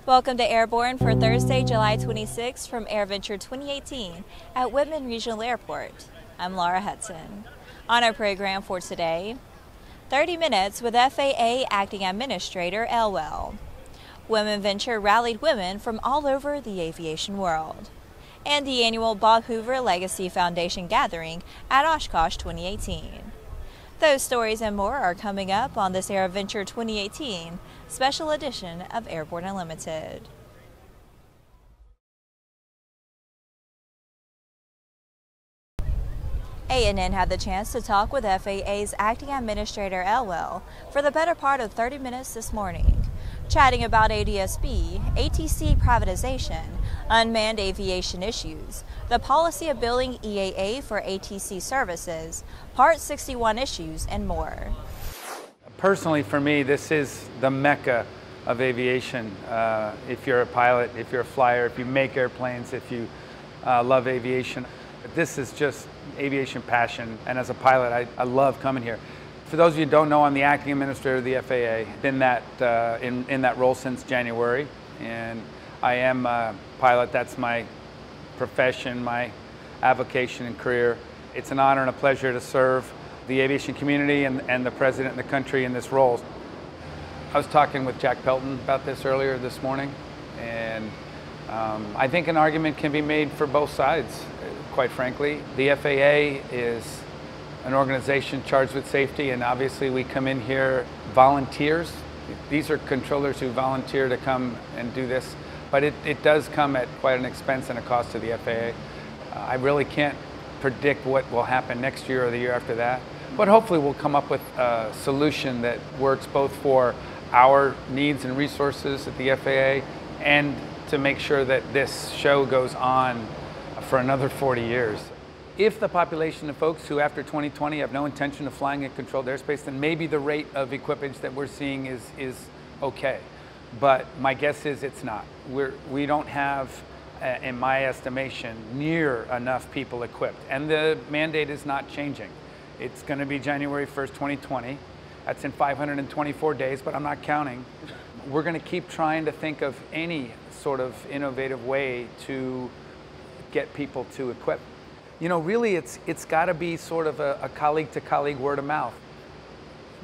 Welcome to Airborne for Thursday, July 26 from AirVenture 2018 at Whitman Regional Airport. I'm Laura Hudson. On our program for today, 30 minutes with FAA Acting Administrator Elwell. WomenVenture rallied women from all over the aviation world. And the annual Bob Hoover Legacy Foundation Gathering at Oshkosh 2018. Those stories and more are coming up on this AirVenture 2018 special edition of Airborne Unlimited. A&N had the chance to talk with FAA's Acting Administrator Elwell for the better part of 30 minutes this morning, chatting about ADS-B, ATC Privatization, unmanned aviation issues, the policy of building EAA for ATC services, Part 61 issues, and more. Personally, for me, this is the mecca of aviation. If you're a pilot, if you're a flyer, if you make airplanes, if you love aviation, this is just aviation passion. And as a pilot, I love coming here. For those of you who don't know, I'm the acting administrator of the FAA. Been that in that role since January, and I am a pilot. That's my profession, my avocation and career. It's an honor and a pleasure to serve the aviation community and the president and the country in this role. I was talking with Jack Pelton about this earlier this morning, and I think an argument can be made for both sides, quite frankly. The FAA is an organization charged with safety, and obviously we come in here volunteers. These are controllers who volunteer to come and do this, but it does come at quite an expense and a cost to the FAA. I really can't predict what will happen next year or the year after that, but hopefully we'll come up with a solution that works both for our needs and resources at the FAA and to make sure that this show goes on for another 40 years. If the population of folks who after 2020 have no intention of flying in controlled airspace, then maybe the rate of equipage that we're seeing is okay. But my guess is it's not. We don't have, in my estimation, near enough people equipped. And the mandate is not changing. It's going to be January 1st, 2020. That's in 524 days, but I'm not counting. We're going to keep trying to think of any sort of innovative way to get people to equip. You know, really, it's got to be sort of a colleague-to-colleague word of mouth.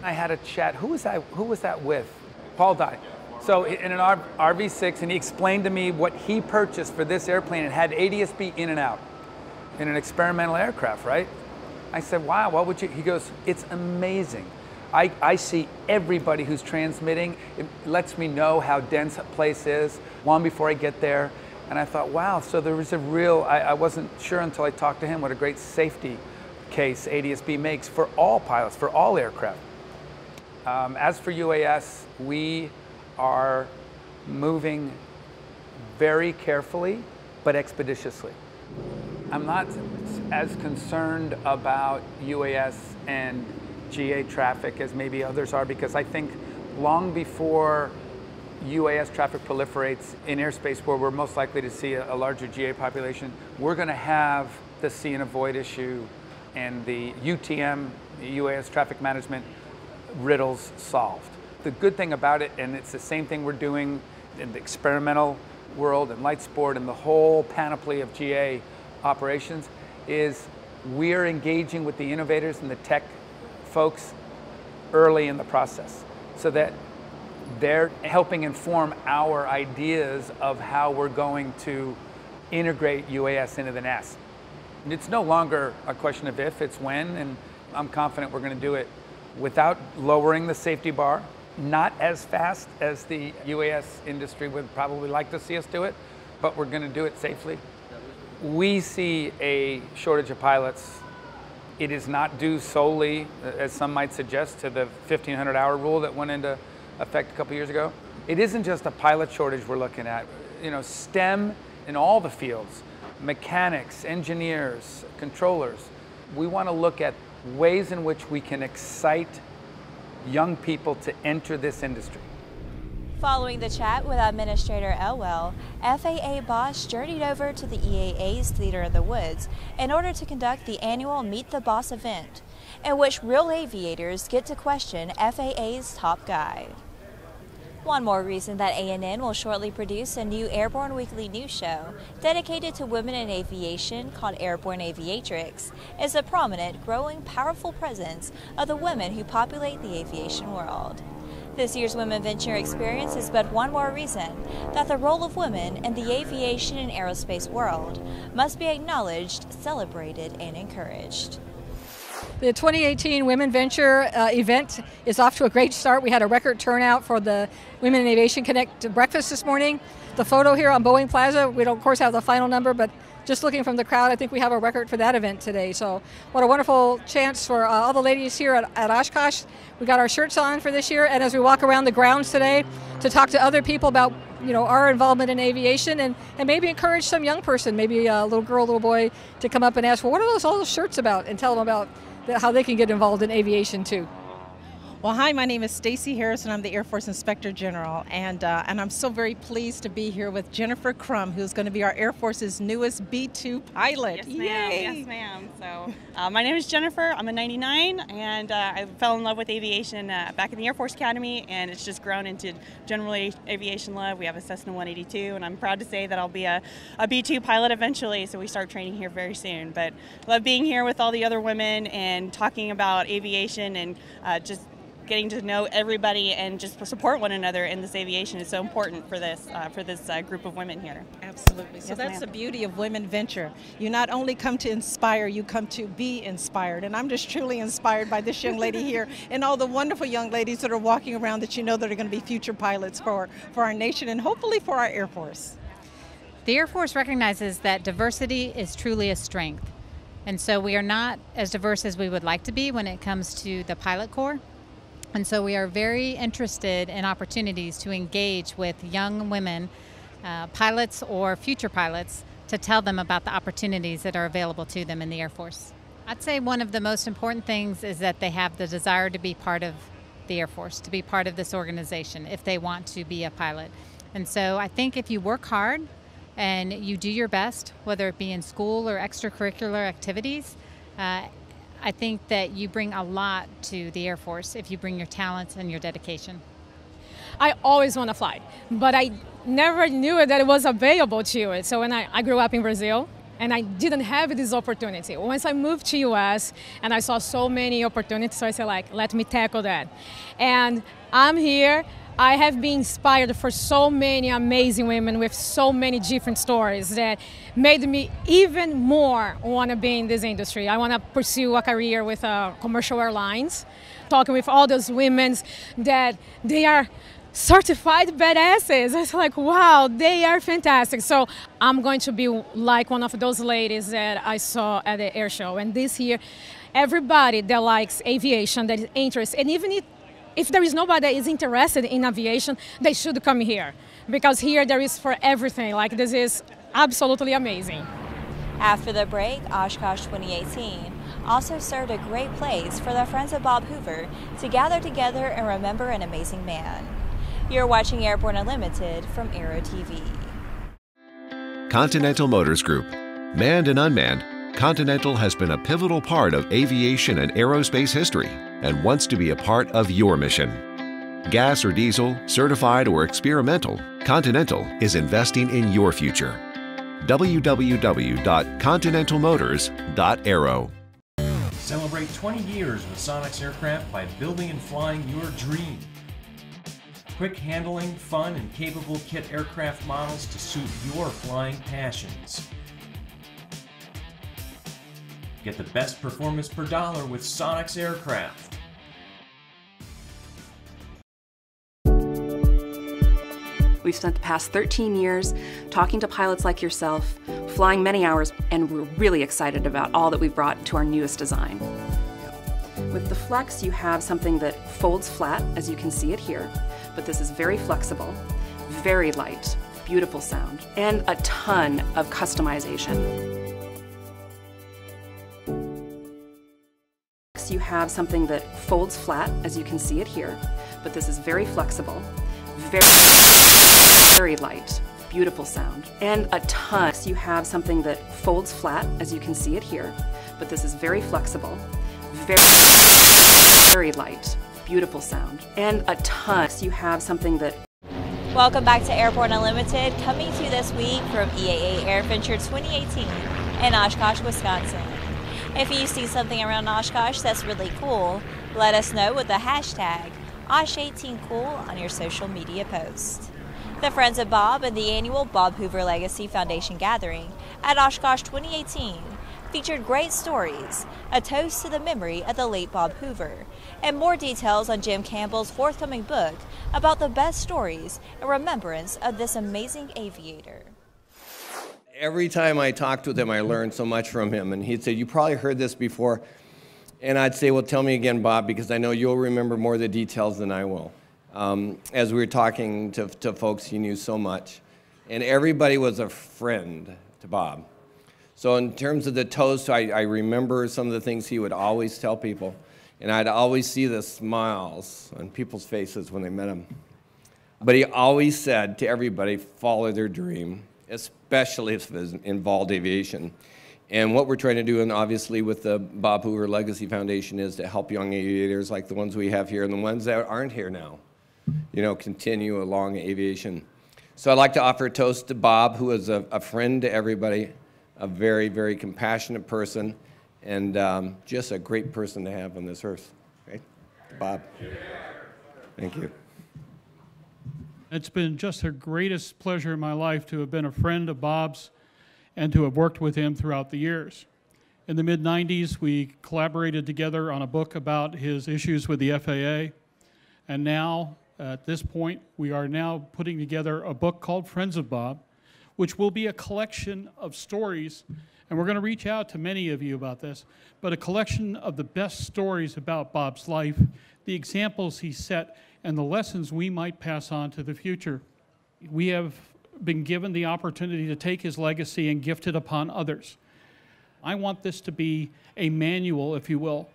I had a chat. Who was that with? Paul Dye. So in an RV6, and he explained to me what he purchased for this airplane. It had ADS-B in and out in an experimental aircraft, right? I said, wow, what would you? He goes, it's amazing. I see everybody who's transmitting. It lets me know how dense a place is long before I get there. And I thought, wow, so there was a real, I wasn't sure until I talked to him what a great safety case ADS-B makes for all pilots, for all aircraft. As for UAS, we are moving very carefully, but expeditiously. I'm not as concerned about UAS and GA traffic as maybe others are, because I think long before UAS traffic proliferates in airspace where we're most likely to see a larger GA population, we're going to have the see and avoid issue and the UTM, UAS traffic management riddles solved. The good thing about it, and it's the same thing we're doing in the experimental world and light sport and the whole panoply of GA operations, is we're engaging with the innovators and the tech folks early in the process so that they're helping inform our ideas of how we're going to integrate UAS into the NAS. And it's no longer a question of if, it's when, and I'm confident we're going to do it without lowering the safety bar, not as fast as the UAS industry would probably like to see us do it, but we're going to do it safely. We see a shortage of pilots. It is not due solely, as some might suggest, to the 1,500-hour rule that went into effect a couple years ago. It isn't just a pilot shortage we're looking at. You know, STEM in all the fields, mechanics, engineers, controllers. We want to look at ways in which we can excite young people to enter this industry. Following the chat with Administrator Elwell, FAA Boss journeyed over to the EAA's Theater of the Woods in order to conduct the annual Meet the Boss event, in which real aviators get to question FAA's top guy. One more reason that ANN will shortly produce a new Airborne Weekly News show dedicated to women in aviation called Airborne Aviatrix is the prominent, growing, powerful presence of the women who populate the aviation world. This year's WomenVenture experience is but one more reason that the role of women in the aviation and aerospace world must be acknowledged, celebrated, and encouraged. The 2018 WomenVenture event is off to a great start. We had a record turnout for the Women in Aviation Connect breakfast this morning. The photo here on Boeing Plaza, we don't of course have the final number, but just looking from the crowd, I think we have a record for that event today. So what a wonderful chance for all the ladies here at Oshkosh. We got our shirts on for this year, and as we walk around the grounds today to talk to other people about our involvement in aviation and maybe encourage some young person, maybe a little girl, little boy, to come up and ask, well, what are all those shirts about, and tell them about how they can get involved in aviation too. Well, hi, my name is Stacy Harrison. I'm the Air Force Inspector General, and I'm so very pleased to be here with Jennifer Crum, who's going to be our Air Force's newest B-2 pilot. Yes, ma'am. Yes, ma'am. So, my name is Jennifer. I'm a 99, and I fell in love with aviation back in the Air Force Academy, and it's just grown into general aviation love. We have a Cessna 182, and I'm proud to say that I'll be a B-2 pilot eventually, so we start training here very soon. But love being here with all the other women and talking about aviation and just getting to know everybody and just support one another in this aviation is so important for this group of women here. Absolutely. So yes, that's the beauty of WomenVenture. You not only come to inspire, you come to be inspired. And I'm just truly inspired by this young lady here and all the wonderful young ladies that are walking around that that are going to be future pilots for our nation and hopefully for our Air Force. The Air Force recognizes that diversity is truly a strength. And so we are not as diverse as we would like to be when it comes to the pilot corps. And so we are very interested in opportunities to engage with young women, pilots or future pilots, to tell them about the opportunities that are available to them in the Air Force. I'd say one of the most important things is that they have the desire to be part of the Air Force, to be part of this organization if they want to be a pilot. And so I think if you work hard and you do your best, whether it be in school or extracurricular activities, I think that you bring a lot to the Air Force if you bring your talents and your dedication. I always want to fly, but I never knew that it was available to it. So when I grew up in Brazil, and I didn't have this opportunity. Once I moved to US and I saw so many opportunities, so I said, let me tackle that. And I'm here. I have been inspired for so many amazing women with so many different stories that made me even more want to be in this industry. I want to pursue a career with commercial airlines, talking with all those women that they are certified badasses. It's like, wow, they are fantastic. So I'm going to be like one of those ladies that I saw at the air show. And this year, everybody that likes aviation, that is interested, and even if there is nobody that is interested in aviation, they should come here. Because here there is for everything. This is absolutely amazing. After the break, Oshkosh 2018 also served a great place for the friends of Bob Hoover to gather together and remember an amazing man. You're watching Airborne Unlimited from Aero-TV. Continental Motors Group. Manned and unmanned, Continental has been a pivotal part of aviation and aerospace history and wants to be a part of your mission. Gas or diesel, certified or experimental, Continental is investing in your future. www.continentalmotors.aero. Celebrate 20 years with Sonex Aircraft by building and flying your dream. Quick handling, fun, and capable kit aircraft models to suit your flying passions. Get the best performance per dollar with Sonex Aircraft. We've spent the past 13 years talking to pilots like yourself, flying many hours, and we're really excited about all that we've brought to our newest design. With the Flex, you have something that folds flat, as you can see it here, but this is very flexible, very light, beautiful sound, and a ton of customization. You have something that folds flat, as you can see it here, but this is very flexible, very light, beautiful sound, and a ton. You have something that folds flat, as you can see it here, but this is very flexible, very light, beautiful sound, and a ton. You have something that Welcome back to Airborne Unlimited, coming to you this week from EAA AirVenture 2018 in Oshkosh, Wisconsin. If you see something around Oshkosh that's really cool, let us know with the hashtag OSH18Cool on your social media post. The Friends of Bob and the annual Bob Hoover Legacy Foundation Gathering at Oshkosh 2018 featured great stories, a toast to the memory of the late Bob Hoover, and more details on Jim Campbell's forthcoming book about the best stories and remembrance of this amazing aviator. Every time I talked with him, I learned so much from him, and he'd say, "You probably heard this before," and I'd say, "Well, tell me again, Bob, because I know you'll remember more of the details than I will." As we were talking to folks, he knew so much, and everybody was a friend to Bob. So in terms of the toast, I remember some of the things he would always tell people, and I'd always see the smiles on people's faces when they met him. But he always said to everybody, follow their dream, especially if it involved aviation. And what we're trying to do, and obviously with the Bob Hoover Legacy Foundation, is to help young aviators like the ones we have here and the ones that aren't here now, you know, continue along aviation. So I'd like to offer a toast to Bob, who is a friend to everybody, a very, very compassionate person, and just a great person to have on this earth. Okay? Bob. Thank you. It's been just the greatest pleasure in my life to have been a friend of Bob's and to have worked with him throughout the years. In the mid-90s, we collaborated together on a book about his issues with the FAA, and now, at this point, we are now putting together a book called Friends of Bob, which will be a collection of stories, and we're going to reach out to many of you about this, but a collection of the best stories about Bob's life, the examples he set, and the lessons we might pass on to the future. We have been given the opportunity to take his legacy and gift it upon others. I want this to be a manual, if you will,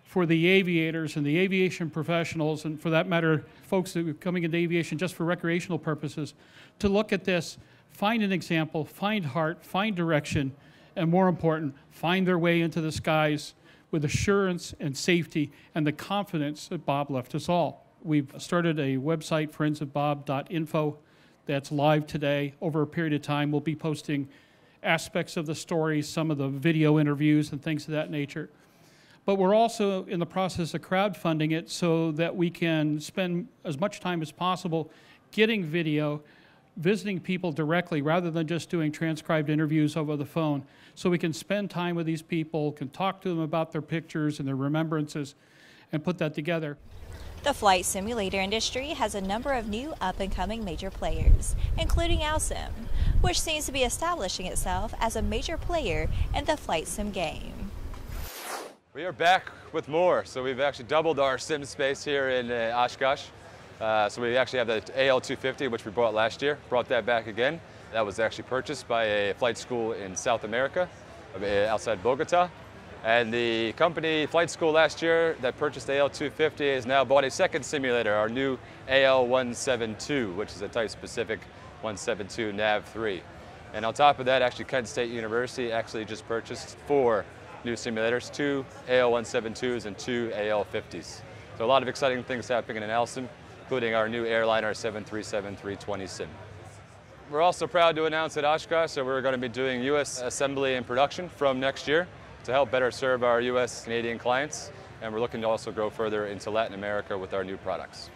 for the aviators and the aviation professionals, and for that matter, folks that are coming into aviation just for recreational purposes, to look at this, find an example, find heart, find direction, and more important, find their way into the skies with assurance and safety and the confidence that Bob left us all. We've started a website, friendsofbob.info, that's live today. Over a period of time, we'll be posting aspects of the stories, some of the video interviews and things of that nature. But we're also in the process of crowdfunding it so that we can spend as much time as possible getting video, visiting people directly rather than just doing transcribed interviews over the phone, so we can spend time with these people, can talk to them about their pictures and their remembrances, and put that together. The flight simulator industry has a number of new up-and-coming major players, including Alsim, which seems to be establishing itself as a major player in the flight sim game. We are back with more, so we've actually doubled our sim space here in Oshkosh. So we actually have the AL-250, which we bought last year, brought that back again. That was actually purchased by a flight school in South America, outside Bogota. And the company flight school last year that purchased the AL-250 has now bought a second simulator, our new AL-172, which is a type-specific 172 NAV3. And on top of that, actually Kent State University actually just purchased 4 new simulators, 2 AL-172s and 2 AL-50s. So a lot of exciting things happening in Alsim, including our new airliner 737-320 sim. We're also proud to announce at Oshkosh that we're going to be doing U.S. assembly and production from next year to help better serve our U.S. Canadian clients, and we're looking to also grow further into Latin America with our new products.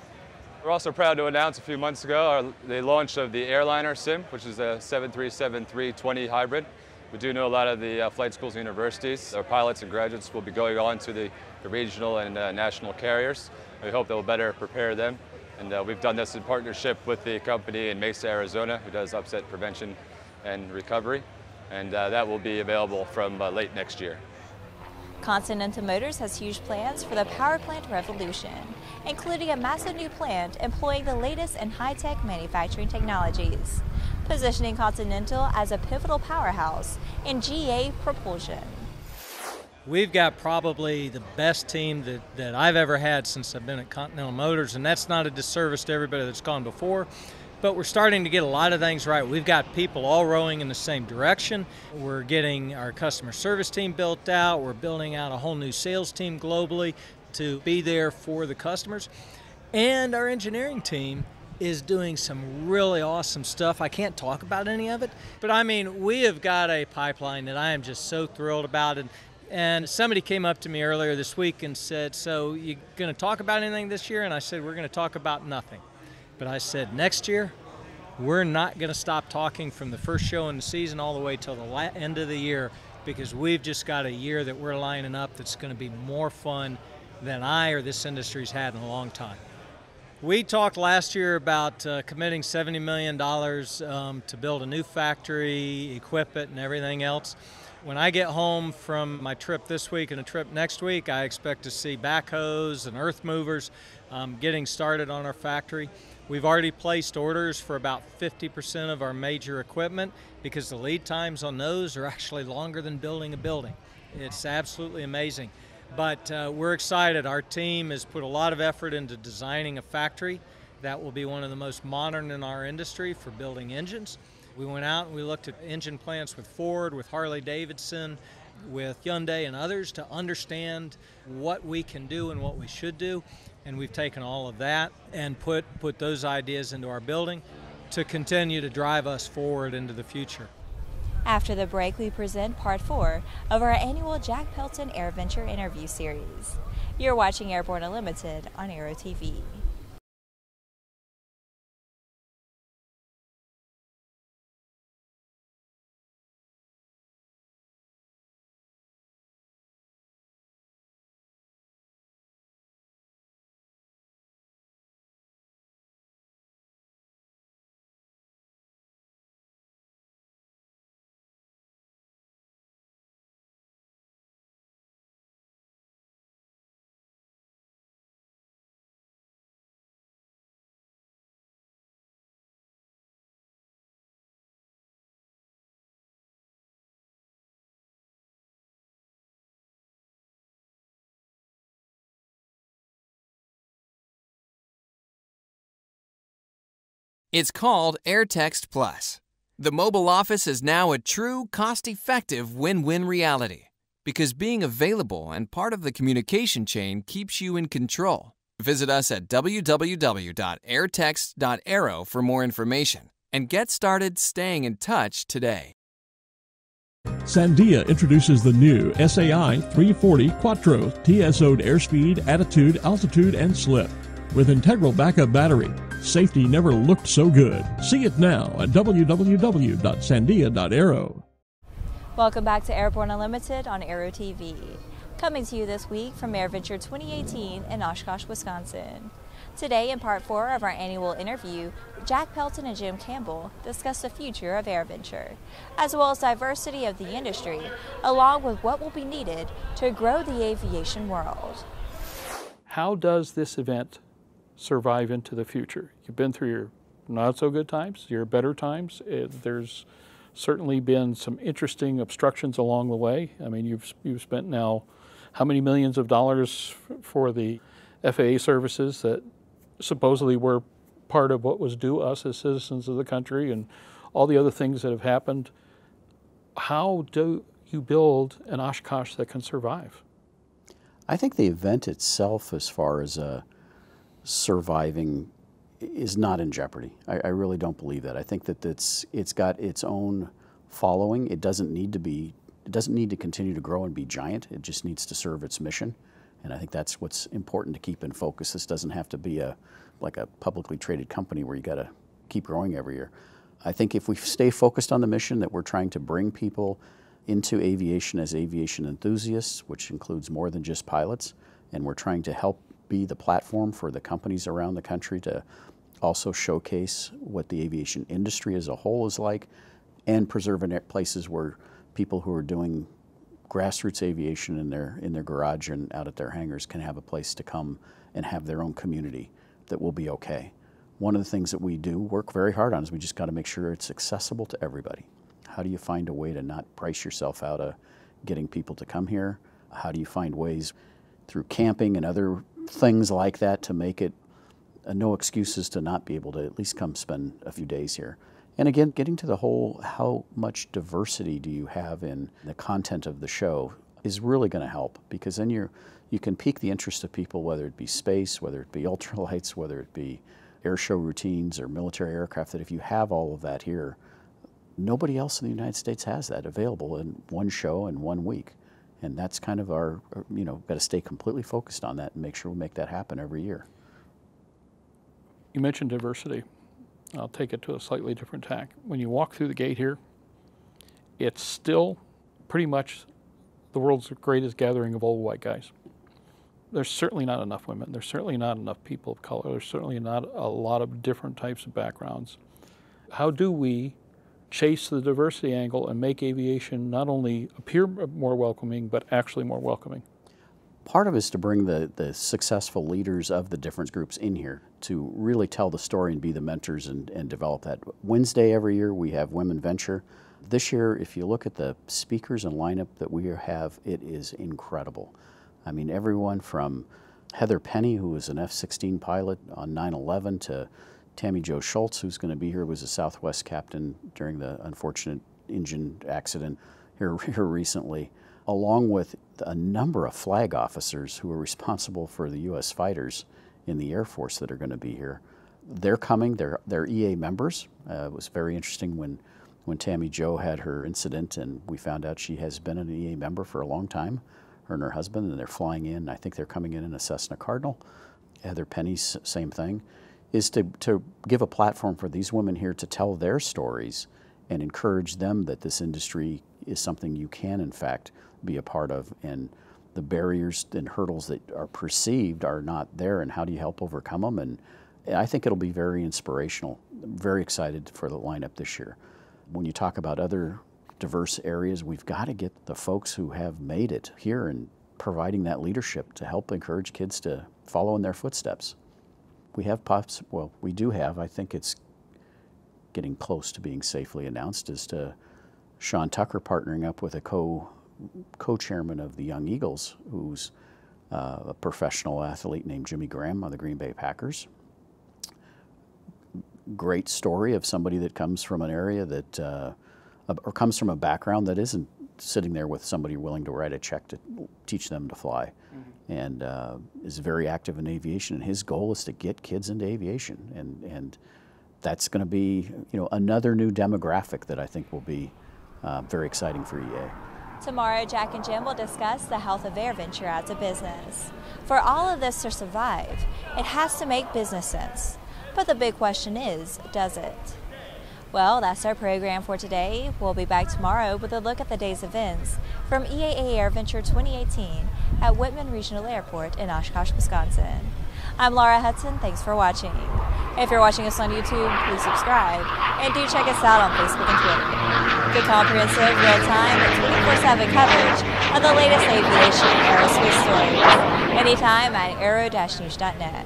We're also proud to announce a few months ago the launch of the airliner sim, which is a 737-320 hybrid. We do know a lot of the flight schools and universities. Our pilots and graduates will be going on to the regional and national carriers. We hope that will better prepare them. And we've done this in partnership with the company in Mesa, Arizona, who does upset prevention and recovery. And that will be available from late next year. Continental Motors has huge plans for the power plant revolution, including a massive new plant employing the latest in high-tech manufacturing technologies, positioning Continental as a pivotal powerhouse in GA propulsion. We've got probably the best team that I've ever had since I've been at Continental Motors, and that's not a disservice to everybody that's gone before, but we're starting to get a lot of things right. We've got people all rowing in the same direction. We're getting our customer service team built out. We're building out a whole new sales team globally to be there for the customers. And our engineering team is doing some really awesome stuff. I can't talk about any of it, but I mean, we have got a pipeline that I am just so thrilled about. And somebody came up to me earlier this week and said, so you going to talk about anything this year? And I said, we're going to talk about nothing. But I said, next year, we're not going to stop talking from the first show in the season all the way till the end of the year, because we've just got a year that we're lining up that's going to be more fun than I or this industry's had in a long time. We talked last year about committing $70 million to build a new factory, equip it, and everything else. When I get home from my trip this week and a trip next week, I expect to see backhoes and earth movers getting started on our factory. We've already placed orders for about 50% of our major equipment because the lead times on those are actually longer than building a building. It's absolutely amazing. But we're excited. Our team has put a lot of effort into designing a factory that will be one of the most modern in our industry for building engines. We went out and we looked at engine plants with Ford, with Harley-Davidson, with Hyundai and others to understand what we can do and what we should do. And we've taken all of that and put those ideas into our building to continue to drive us forward into the future. After the break, we present part 4 of our annual Jack Pelton AirVenture interview series. You're watching Airborne Unlimited on Aero-TV. It's called AirText Plus. The mobile office is now a true, cost-effective win-win reality because being available and part of the communication chain keeps you in control. Visit us at www.airtext.aero for more information and get started staying in touch today. Sandia introduces the new SAI 340 Quattro TSO'd airspeed, attitude, altitude, and slip. With integral backup battery, safety never looked so good. See it now at www.sandia.aero. Welcome back to Airborne Unlimited on Aero-TV. Coming to you this week from AirVenture 2018 in Oshkosh, Wisconsin. Today, in part 4 of our annual interview, Jack Pelton and Jim Campbell discuss the future of AirVenture, as well as diversity of the industry, along with what will be needed to grow the aviation world. How does this event survive into the future? You've been through your not so good times, your better times. There's certainly been some interesting obstructions along the way. I mean, you've spent now how many millions of dollars for the FAA services that supposedly were part of what was due us as citizens of the country, and all the other things that have happened. How do you build an Oshkosh that can survive? I think the event itself, as far as surviving, is not in jeopardy. I really don't believe that. I think that it's got its own following. It doesn't need to continue to grow and be giant. It just needs to serve its mission. And I think that's what's important to keep in focus. This doesn't have to be like a publicly traded company where you got to keep growing every year. I think if we stay focused on the mission that we're trying to bring people into aviation as aviation enthusiasts, which includes more than just pilots, and we're trying to help be the platform for the companies around the country to also showcase what the aviation industry as a whole is like, and preserve places where people who are doing grassroots aviation in their garage and out at their hangars can have a place to come and have their own community that will be okay. One of the things that we do work very hard on is we just got to make sure it's accessible to everybody. How do you find a way to not price yourself out of getting people to come here? How do you find ways through camping and other things like that to make it no excuses to not be able to at least come spend a few days here? And again, getting to the whole how much diversity do you have in the content of the show is really going to help, because then you can pique the interest of people, whether it be space, whether it be ultralights, whether it be air show routines or military aircraft, that if you have all of that here, nobody else in the United States has that available in one show in 1 week. And that's kind of our, got to stay completely focused on that and make sure we make that happen every year. You mentioned diversity. I'll take it to a slightly different tack. When you walk through the gate here, it's still pretty much the world's greatest gathering of old white guys. There's certainly not enough women. There's certainly not enough people of color. There's certainly not a lot of different types of backgrounds. How do we chase the diversity angle and make aviation not only appear more welcoming, but actually more welcoming? Part of it is to bring the successful leaders of the different groups in here to really tell the story and be the mentors and develop that. Wednesday every year we have WomenVenture. This year, if you look at the speakers and lineup that we have, it is incredible. I mean, everyone from Heather Penny, who was an F-16 pilot on 9/11, to Tammy Jo Schultz, who's going to be here, was a Southwest captain during the unfortunate engine accident here recently, along with a number of flag officers who are responsible for the U.S. fighters in the Air Force that are going to be here. They're coming. They're EA members. It was very interesting when Tammy Jo had her incident and we found out she has been an EA member for a long time, her and her husband, and they're flying in. I think they're coming in a Cessna Cardinal. Heather Penny's same thing, is to give a platform for these women here to tell their stories and encourage them that this industry is something you can, in fact, be a part of, and the barriers and hurdles that are perceived are not there, and how do you help overcome them? And I think it'll be very inspirational. I'm very excited for the lineup this year. When you talk about other diverse areas, we've got to get the folks who have made it here and providing that leadership to help encourage kids to follow in their footsteps. We have we do have, I think it's getting close to being safely announced, is to Sean Tucker partnering up with a co-chairman of the Young Eagles, who's a professional athlete named Jimmy Graham on the Green Bay Packers. Great story of somebody that comes from an area that, or comes from a background that isn't sitting there with somebody willing to write a check to teach them to fly, and is very active in aviation. And his goal is to get kids into aviation, and that's going to be another new demographic that I think will be very exciting for EA. Tomorrow, Jack and Jim will discuss the health of AirVenture as a business. For all of this to survive, it has to make business sense. But the big question is, does it? Well, that's our program for today. We'll be back tomorrow with a look at the day's events from EAA AirVenture 2018 at Whitman Regional Airport in Oshkosh, Wisconsin. I'm Laura Hudson. Thanks for watching. If you're watching us on YouTube, please subscribe, and do check us out on Facebook and Twitter. Get comprehensive, real-time, and 24/7 coverage of the latest aviation and aerospace stories anytime at aero-news.net.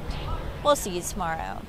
We'll see you tomorrow.